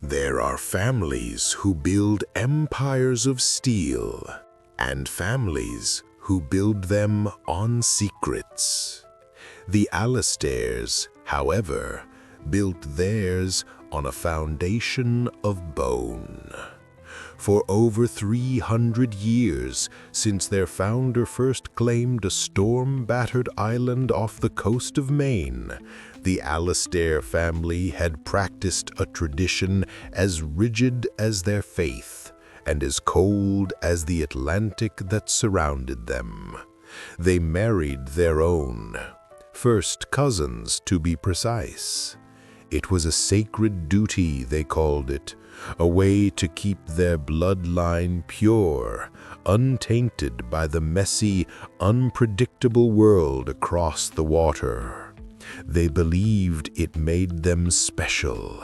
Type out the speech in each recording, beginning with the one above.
There are families who build empires of steel, and families who build them on secrets. The Alistairs, however, built theirs on a foundation of bone. For over 300 years, since their founder first claimed a storm-battered island off the coast of Maine, the Alistair family had practiced a tradition as rigid as their faith and as cold as the Atlantic that surrounded them. They married their own, first cousins to be precise. It was a sacred duty, they called it, a way to keep their bloodline pure, untainted by the messy, unpredictable world across the water. They believed it made them special.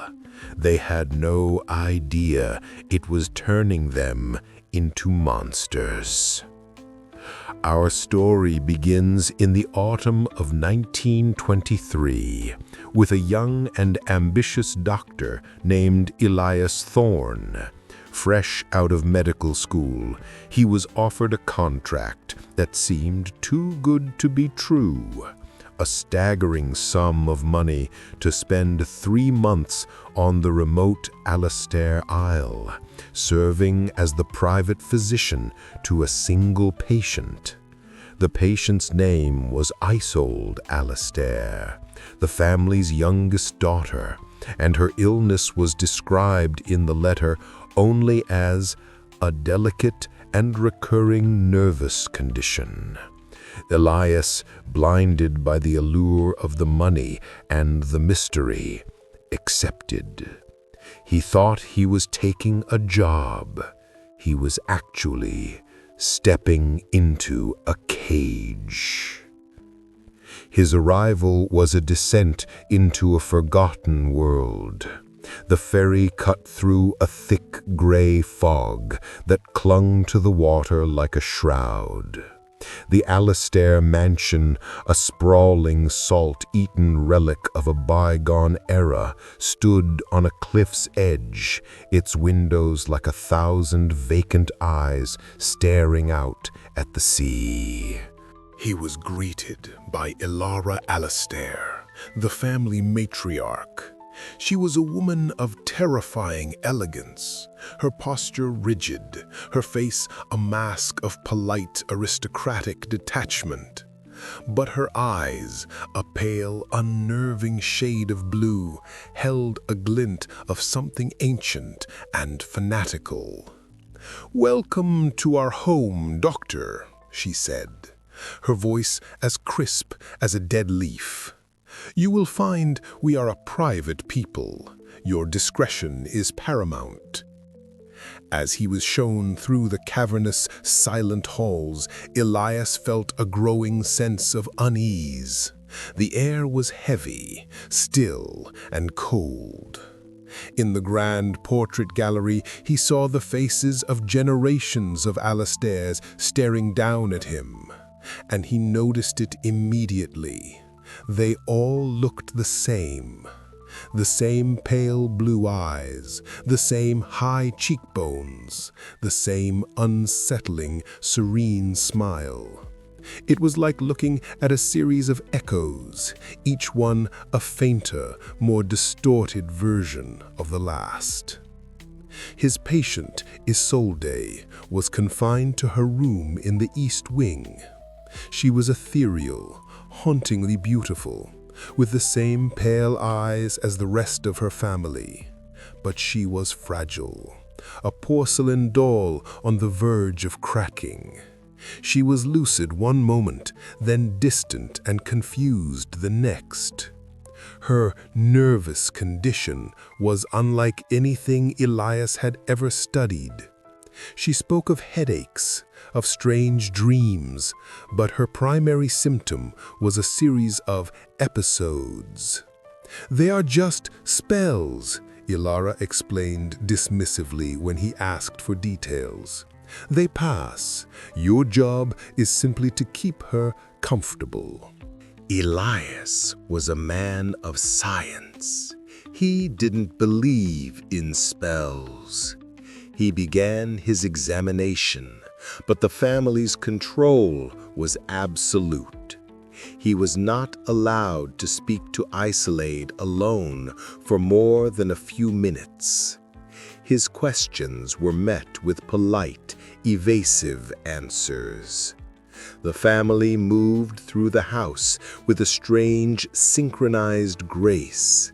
They had no idea it was turning them into monsters. Our story begins in the autumn of 1923 with a young and ambitious doctor named Elias Thorne. Fresh out of medical school, he was offered a contract that seemed too good to be true. A staggering sum of money to spend 3 months on the remote Alistair Isle, serving as the private physician to a single patient. The patient's name was Isolde Alistair, the family's youngest daughter, and her illness was described in the letter only as a delicate and recurring nervous condition. Elias, blinded by the allure of the money and the mystery, accepted. He thought he was taking a job. He was actually stepping into a cage. His arrival was a descent into a forgotten world. The ferry cut through a thick gray fog that clung to the water like a shroud. The Alistair mansion, a sprawling, salt-eaten relic of a bygone era, stood on a cliff's edge, its windows like 1,000 vacant eyes staring out at the sea. He was greeted by Ilara Alistair, the family matriarch. She was a woman of terrifying elegance, her posture rigid, her face a mask of polite aristocratic detachment. But her eyes, a pale, unnerving shade of blue, held a glint of something ancient and fanatical. "Welcome to our home, Doctor," she said, her voice as crisp as a dead leaf. "You will find we are a private people. Your discretion is paramount." As he was shown through the cavernous, silent halls, Elias felt a growing sense of unease. The air was heavy, still, and cold. In the grand portrait gallery, he saw the faces of generations of Alistairs staring down at him, and he noticed it immediately. They all looked the same pale blue eyes, the same high cheekbones, the same unsettling, serene smile. It was like looking at a series of echoes, each one a fainter, more distorted version of the last. His patient, Isolde, was confined to her room in the East Wing. She was ethereal, hauntingly beautiful, with the same pale eyes as the rest of her family. But she was fragile, a porcelain doll on the verge of cracking. She was lucid one moment, then distant and confused the next. Her nervous condition was unlike anything Elias had ever studied. She spoke of headaches, of strange dreams, but her primary symptom was a series of episodes. "They are just spells," Ilara explained dismissively when he asked for details. "They pass. Your job is simply to keep her comfortable." Elias was a man of science. He didn't believe in spells. He began his examination, but the family's control was absolute. He was not allowed to speak to Isolde alone for more than a few minutes. His questions were met with polite, evasive answers. The family moved through the house with a strange, synchronized grace,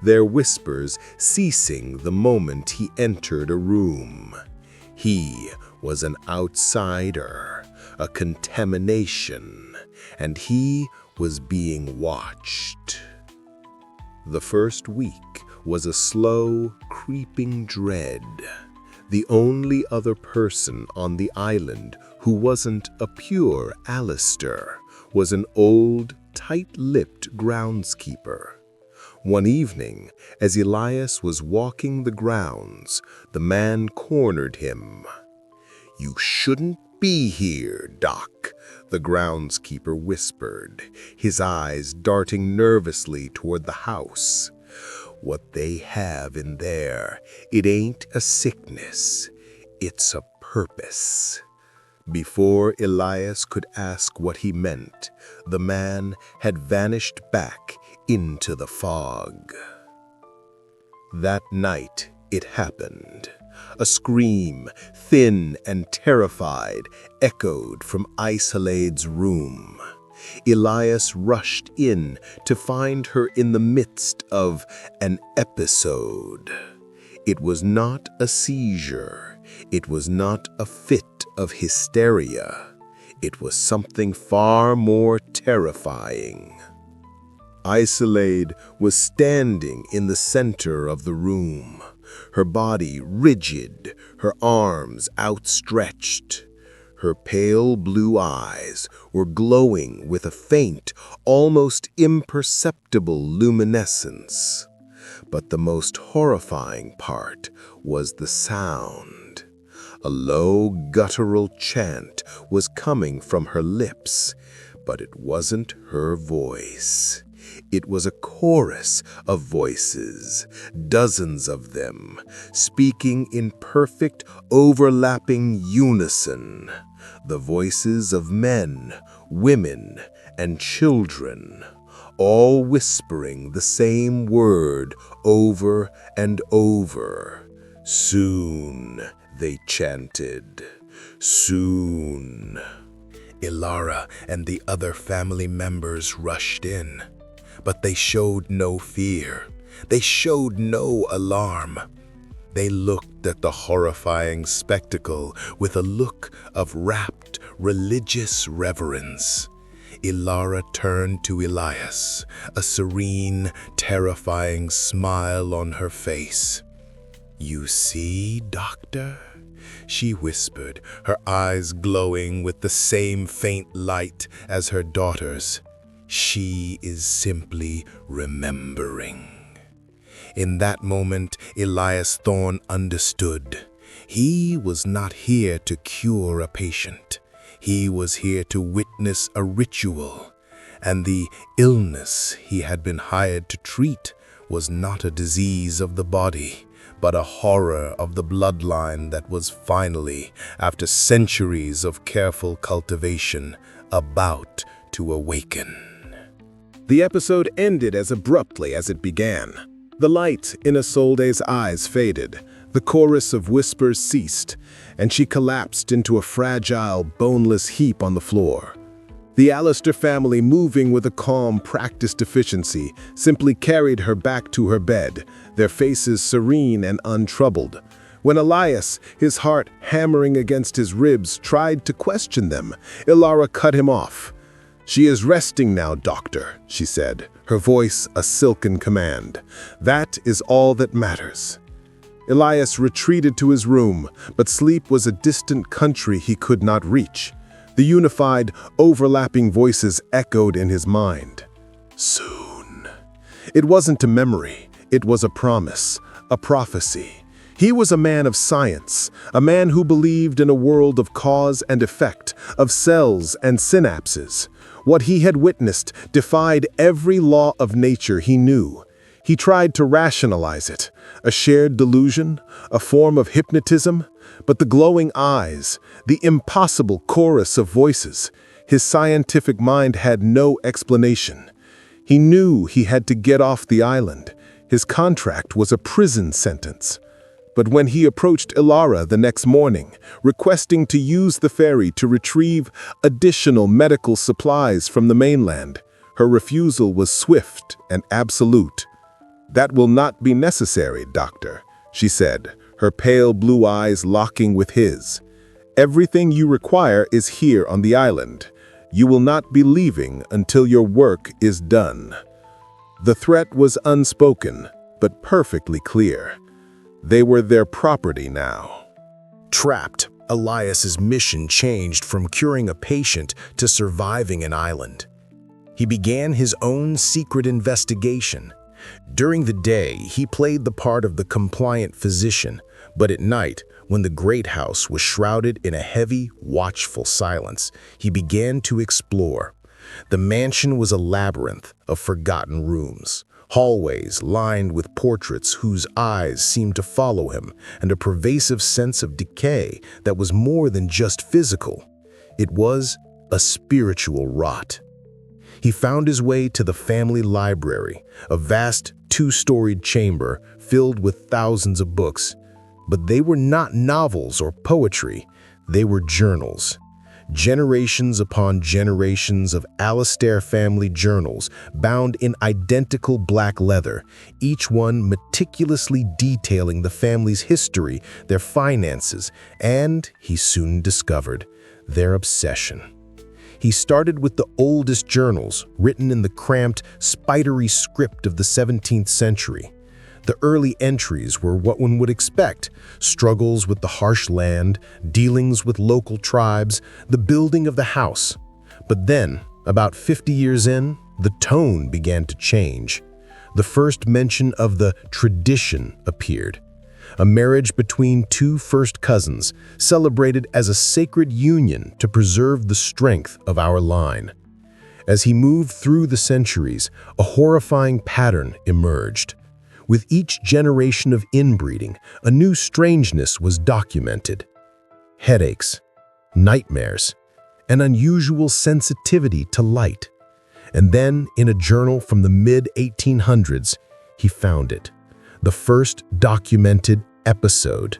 their whispers ceasing the moment he entered a room. He was an outsider, a contamination, and he was being watched. The first week was a slow, creeping dread. The only other person on the island who wasn't a pure Alistair was an old, tight-lipped groundskeeper. One evening, as Elias was walking the grounds, the man cornered him. "You shouldn't be here, Doc," the groundskeeper whispered, his eyes darting nervously toward the house. "What they have in there, it ain't a sickness, it's a purpose." Before Elias could ask what he meant, the man had vanished back into the fog. That night it happened. A scream, thin and terrified, echoed from Isolde's room. Elias rushed in to find her in the midst of an episode. It was not a seizure. It was not a fit of hysteria. It was something far more terrifying. Isolde was standing in the center of the room, her body rigid, her arms outstretched. Her pale blue eyes were glowing with a faint, almost imperceptible luminescence. But the most horrifying part was the sound. A low, guttural chant was coming from her lips, but it wasn't her voice. It was a chorus of voices, dozens of them, speaking in perfect, overlapping unison. The voices of men, women, and children, all whispering the same word over and over. "Soon," they chanted. "Soon." Ilara and the other family members rushed in, but they showed no fear. They showed no alarm. They looked at the horrifying spectacle with a look of rapt, religious reverence. Ilara turned to Elias, a serene, terrifying smile on her face. "You see, Doctor?" she whispered, her eyes glowing with the same faint light as her daughter's. "She is simply remembering." In that moment, Elias Thorne understood. He was not here to cure a patient. He was here to witness a ritual, and the illness he had been hired to treat was not a disease of the body, but a horror of the bloodline that was finally, after centuries of careful cultivation, about to awaken. The episode ended as abruptly as it began. The light in Isolde's eyes faded, the chorus of whispers ceased, and she collapsed into a fragile, boneless heap on the floor. The Alistair family, moving with a calm, practiced efficiency, simply carried her back to her bed, their faces serene and untroubled. When Elias, his heart hammering against his ribs, tried to question them, Ilara cut him off. "She is resting now, Doctor," she said, her voice a silken command. "That is all that matters." Elias retreated to his room, but sleep was a distant country he could not reach. The unified, overlapping voices echoed in his mind. Soon. It wasn't a memory, it was a promise, a prophecy. He was a man of science, a man who believed in a world of cause and effect, of cells and synapses. What he had witnessed defied every law of nature he knew. He tried to rationalize it, a shared delusion, a form of hypnotism, but the glowing eyes, the impossible chorus of voices, his scientific mind had no explanation. He knew he had to get off the island. His contract was a prison sentence. But when he approached Ilara the next morning, requesting to use the ferry to retrieve additional medical supplies from the mainland, her refusal was swift and absolute. "That will not be necessary, doctor," she said, her pale blue eyes locking with his. "Everything you require is here on the island. You will not be leaving until your work is done." The threat was unspoken, but perfectly clear. They were their property now. Trapped, Elias's mission changed from curing a patient to surviving an island. He began his own secret investigation. During the day, he played the part of the compliant physician, but at night, when the great house was shrouded in a heavy, watchful silence, he began to explore. The mansion was a labyrinth of forgotten rooms, hallways lined with portraits whose eyes seemed to follow him, and a pervasive sense of decay that was more than just physical. It was a spiritual rot. He found his way to the family library, a vast two-storied chamber filled with thousands of books. But they were not novels or poetry, they were journals. Generations upon generations of Alistair family journals bound in identical black leather, each one meticulously detailing the family's history, their finances, and, he soon discovered, their obsession. He started with the oldest journals, written in the cramped, spidery script of the 17th century. The early entries were what one would expect: struggles with the harsh land, dealings with local tribes, the building of the house. But then, about 50 years in, the tone began to change. The first mention of the tradition appeared. A marriage between two first cousins, celebrated as a sacred union to preserve the strength of our line. As he moved through the centuries, a horrifying pattern emerged. With each generation of inbreeding, a new strangeness was documented. Headaches, nightmares, an unusual sensitivity to light. And then, in a journal from the mid-1800s, he found it. The first documented episode.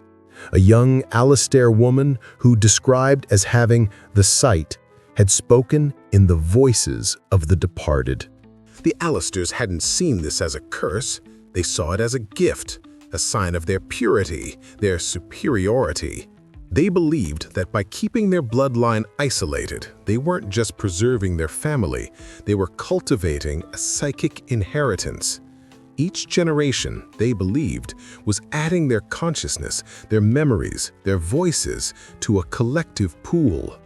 A young Alistair woman who, described as having the sight, had spoken in the voices of the departed. The Alistairs hadn't seen this as a curse. They saw it as a gift, a sign of their purity, their superiority. They believed that by keeping their bloodline isolated, they weren't just preserving their family, they were cultivating a psychic inheritance. Each generation, they believed, was adding their consciousness, their memories, their voices to a collective pool.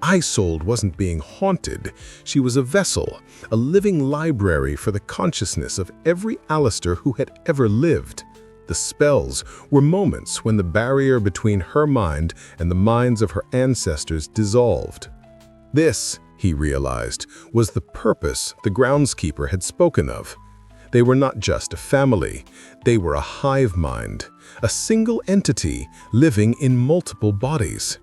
Isolde wasn't being haunted. She was a vessel, a living library for the consciousness of every Alistair who had ever lived. The spells were moments when the barrier between her mind and the minds of her ancestors dissolved. This, he realized, was the purpose the groundskeeper had spoken of. They were not just a family, they were a hive mind, a single entity living in multiple bodies.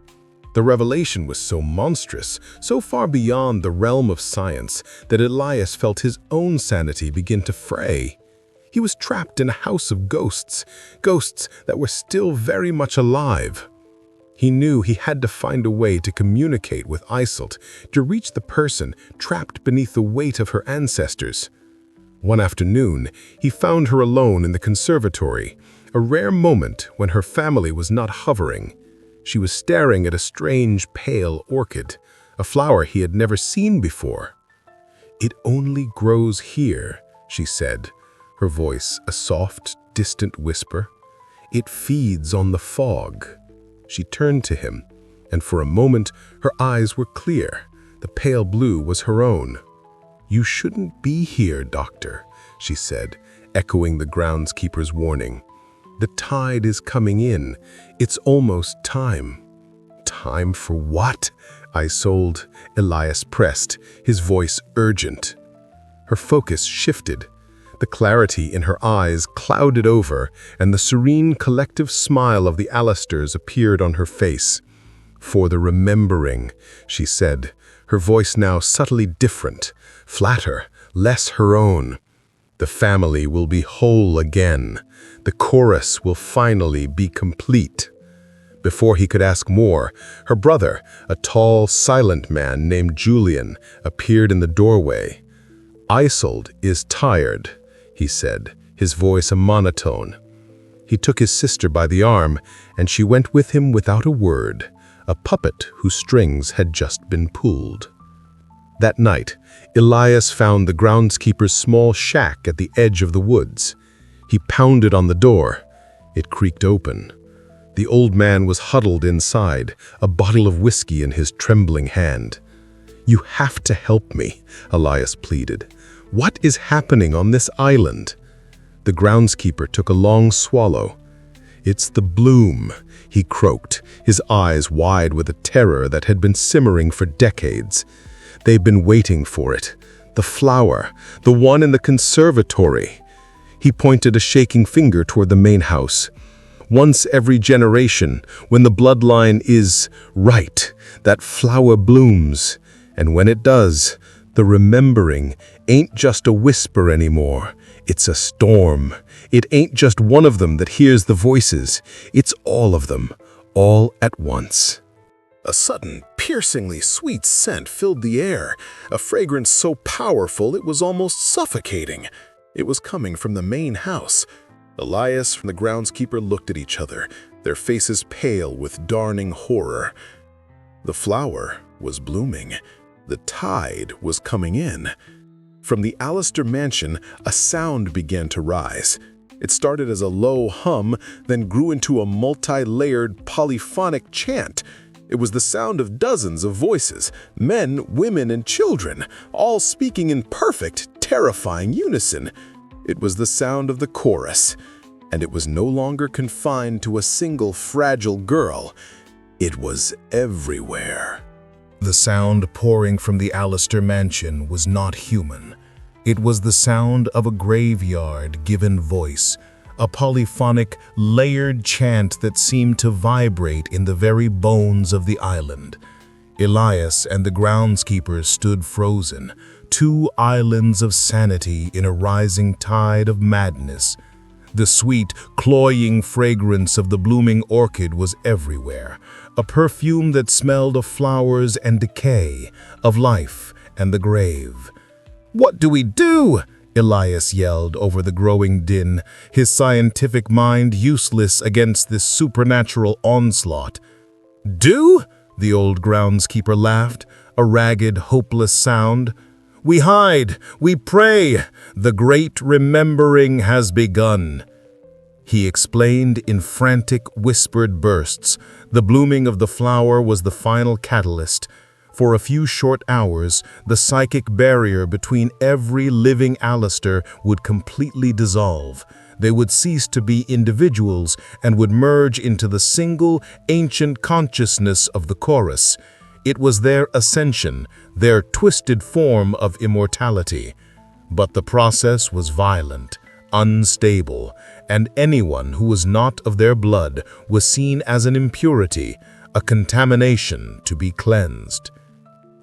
The revelation was so monstrous, so far beyond the realm of science, that Elias felt his own sanity begin to fray. He was trapped in a house of ghosts, ghosts that were still very much alive. He knew he had to find a way to communicate with Isolde, to reach the person trapped beneath the weight of her ancestors. One afternoon, he found her alone in the conservatory, a rare moment when her family was not hovering. She was staring at a strange, pale orchid, a flower he had never seen before. "It only grows here," she said, her voice a soft, distant whisper. "It feeds on the fog." She turned to him, and for a moment her eyes were clear. The pale blue was her own. "You shouldn't be here, doctor," she said, echoing the groundskeeper's warning. "The tide is coming in. It's almost time." "Time for what?" Elias pressed, his voice urgent. Her focus shifted. The clarity in her eyes clouded over, and the serene collective smile of the Alistairs appeared on her face. "For the remembering," she said, her voice now subtly different, flatter, less her own. "The family will be whole again. The chorus will finally be complete." Before he could ask more, her brother, a tall, silent man named Julian, appeared in the doorway. "Isolde is tired," he said, his voice a monotone. He took his sister by the arm, and she went with him without a word, a puppet whose strings had just been pulled. That night, Elias found the groundskeeper's small shack at the edge of the woods. He pounded on the door. It creaked open. The old man was huddled inside, a bottle of whiskey in his trembling hand. "You have to help me," Elias pleaded. "What is happening on this island?" The groundskeeper took a long swallow. "It's the bloom," he croaked, his eyes wide with a terror that had been simmering for decades. "They've been waiting for it. The flower, the one in the conservatory." He pointed a shaking finger toward the main house. "Once every generation, when the bloodline is right, that flower blooms. And when it does, the remembering ain't just a whisper anymore. It's a storm. It ain't just one of them that hears the voices. It's all of them, all at once." A sudden, piercingly sweet scent filled the air, a fragrance so powerful it was almost suffocating. It was coming from the main house. Elias and the groundskeeper looked at each other, their faces pale with dawning horror. The flower was blooming. The tide was coming in. From the Alistair mansion, a sound began to rise. It started as a low hum, then grew into a multi-layered polyphonic chant. It was the sound of dozens of voices, men, women, and children, all speaking in perfect, terrifying unison. It was the sound of the chorus, and it was no longer confined to a single fragile girl. It was everywhere. The sound pouring from the Alistair mansion was not human. It was the sound of a graveyard given voice, a polyphonic, layered chant that seemed to vibrate in the very bones of the island. Elias and the groundskeepers stood frozen, two islands of sanity in a rising tide of madness. The sweet, cloying fragrance of the blooming orchid was everywhere, a perfume that smelled of flowers and decay, of life and the grave. "What do we do?" Elias yelled over the growing din, his scientific mind useless against this supernatural onslaught. "Do?" the old groundskeeper laughed, a ragged, hopeless sound. "We hide, we pray, the great remembering has begun." He explained in frantic, whispered bursts. The blooming of the flower was the final catalyst. For a few short hours, the psychic barrier between every living Alistair would completely dissolve. They would cease to be individuals and would merge into the single, ancient consciousness of the chorus. It was their ascension, their twisted form of immortality. But the process was violent, unstable, and anyone who was not of their blood was seen as an impurity, a contamination to be cleansed.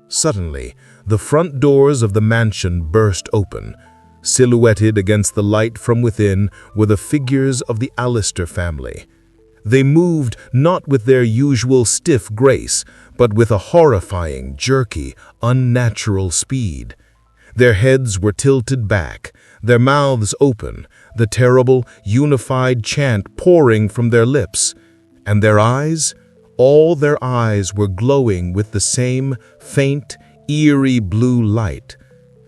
Suddenly, the front doors of the mansion burst open. Silhouetted against the light from within were the figures of the Alistair family. They moved not with their usual stiff grace, but with a horrifying, jerky, unnatural speed. Their heads were tilted back, their mouths open, the terrible, unified chant pouring from their lips. And their eyes? All their eyes were glowing with the same faint, eerie blue light.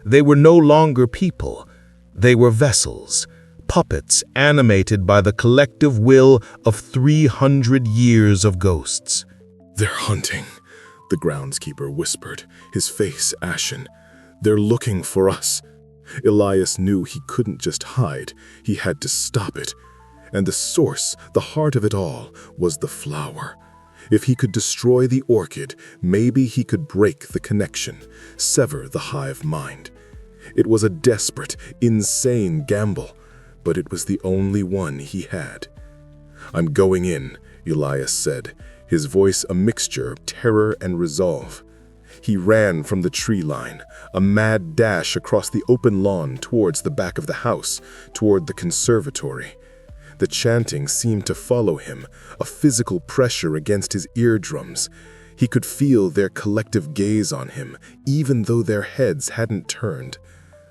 They were no longer people. They were vessels, puppets animated by the collective will of 300 years of ghosts. "They're hunting," the groundskeeper whispered, his face ashen. "They're looking for us." Elias knew he couldn't just hide. He had to stop it. And the source, the heart of it all, was the flower. If he could destroy the orchid, maybe he could break the connection, sever the hive mind. It was a desperate, insane gamble, but it was the only one he had. "I'm going in," Elias said, his voice a mixture of terror and resolve. He ran from the tree line, a mad dash across the open lawn towards the back of the house, toward the conservatory. The chanting seemed to follow him, a physical pressure against his eardrums. He could feel their collective gaze on him, even though their heads hadn't turned.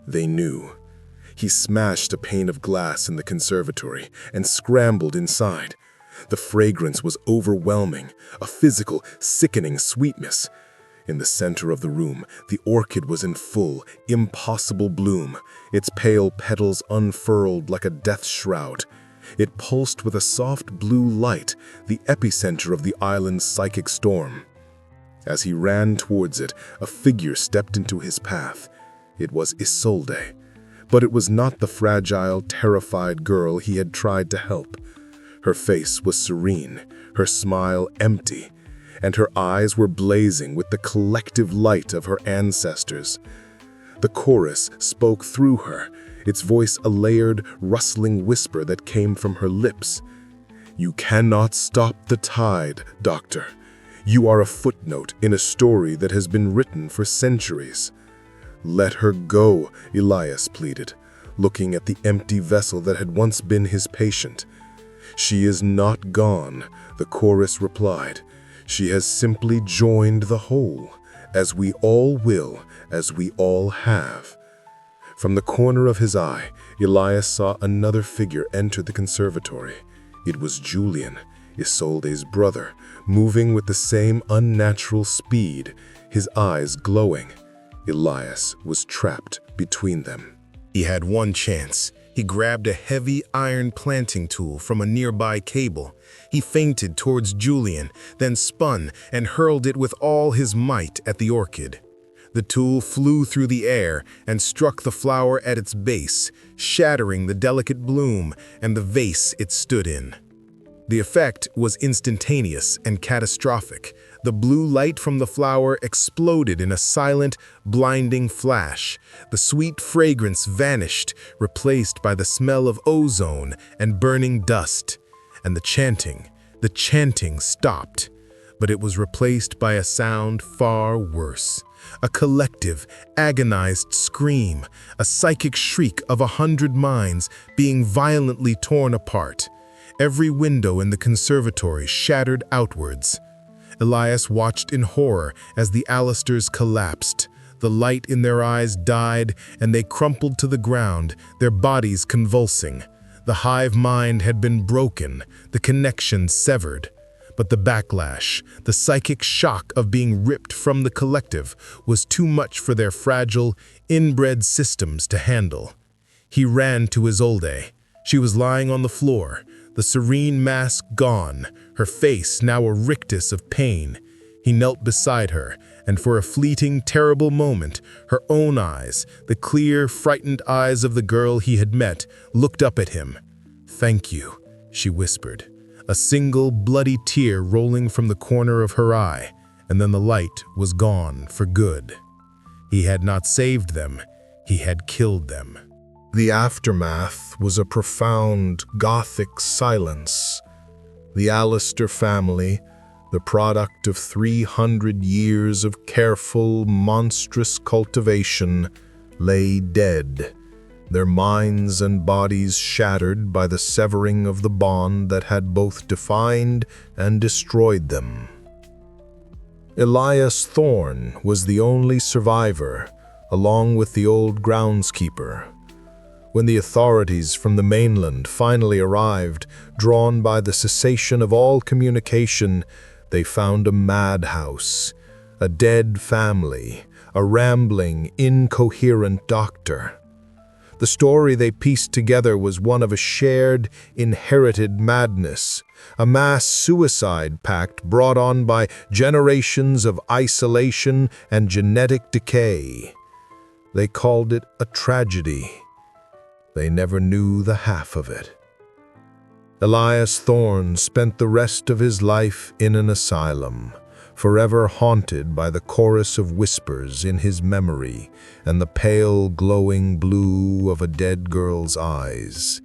They knew. He smashed a pane of glass in the conservatory and scrambled inside. The fragrance was overwhelming, a physical, sickening sweetness. In the center of the room, the orchid was in full, impossible bloom, its pale petals unfurled like a death shroud. It pulsed with a soft blue light, the epicenter of the island's psychic storm. As he ran towards it, a figure stepped into his path. It was Isolde, but it was not the fragile, terrified girl he had tried to help. Her face was serene, her smile empty, and her eyes were blazing with the collective light of her ancestors. The chorus spoke through her, its voice a layered, rustling whisper that came from her lips. "You cannot stop the tide, Doctor. You are a footnote in a story that has been written for centuries." "Let her go," Elias pleaded, looking at the empty vessel that had once been his patient. "She is not gone," the chorus replied. "She has simply joined the whole, as we all will, as we all have." From the corner of his eye, Elias saw another figure enter the conservatory. It was Julian, Isolde's brother, moving with the same unnatural speed, his eyes glowing. Elias was trapped between them. He had one chance. He grabbed a heavy iron planting tool from a nearby cable. He feinted towards Julian, then spun and hurled it with all his might at the orchid. The tool flew through the air and struck the flower at its base, shattering the delicate bloom and the vase it stood in. The effect was instantaneous and catastrophic. The blue light from the flower exploded in a silent, blinding flash. The sweet fragrance vanished, replaced by the smell of ozone and burning dust. And the chanting stopped. But it was replaced by a sound far worse. A collective, agonized scream, a psychic shriek of 100 minds being violently torn apart. Every window in the conservatory shattered outwards. Elias watched in horror as the Alistairs collapsed. The light in their eyes died, and they crumpled to the ground, their bodies convulsing. The hive mind had been broken, the connection severed. But the backlash, the psychic shock of being ripped from the collective, was too much for their fragile, inbred systems to handle. He ran to Isolde. She was lying on the floor, the serene mask gone, her face now a rictus of pain. He knelt beside her, and for a fleeting, terrible moment, her own eyes, the clear, frightened eyes of the girl he had met, looked up at him. "Thank you," she whispered, a single bloody tear rolling from the corner of her eye, and then the light was gone for good. He had not saved them, he had killed them. The aftermath was a profound Gothic silence. The Alistair family, the product of 300 years of careful, monstrous cultivation, lay dead, their minds and bodies shattered by the severing of the bond that had both defined and destroyed them. Elias Thorne was the only survivor, along with the old groundskeeper. When the authorities from the mainland finally arrived, drawn by the cessation of all communication, they found a madhouse, a dead family, a rambling, incoherent doctor. The story they pieced together was one of a shared, inherited madness, a mass suicide pact brought on by generations of isolation and genetic decay. They called it a tragedy. They never knew the half of it. Elias Thorne spent the rest of his life in an asylum, forever haunted by the chorus of whispers in his memory and the pale, glowing blue of a dead girl's eyes.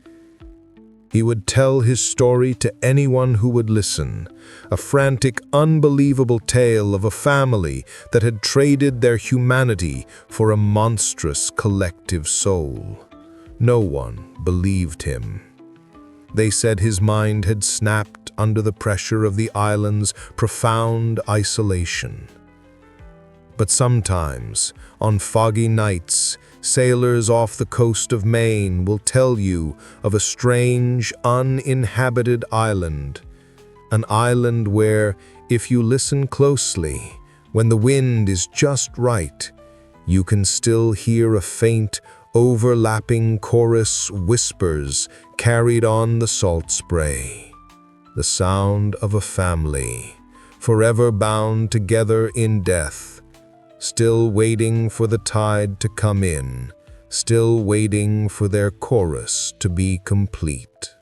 He would tell his story to anyone who would listen, a frantic, unbelievable tale of a family that had traded their humanity for a monstrous collective soul. No one believed him. They said his mind had snapped under the pressure of the island's profound isolation. But sometimes, on foggy nights, sailors off the coast of Maine will tell you of a strange, uninhabited island. An island where, if you listen closely, when the wind is just right, you can still hear a faint, overlapping chorus whispers carried on the salt spray. The sound of a family, forever bound together in death, still waiting for the tide to come in, still waiting for their chorus to be complete.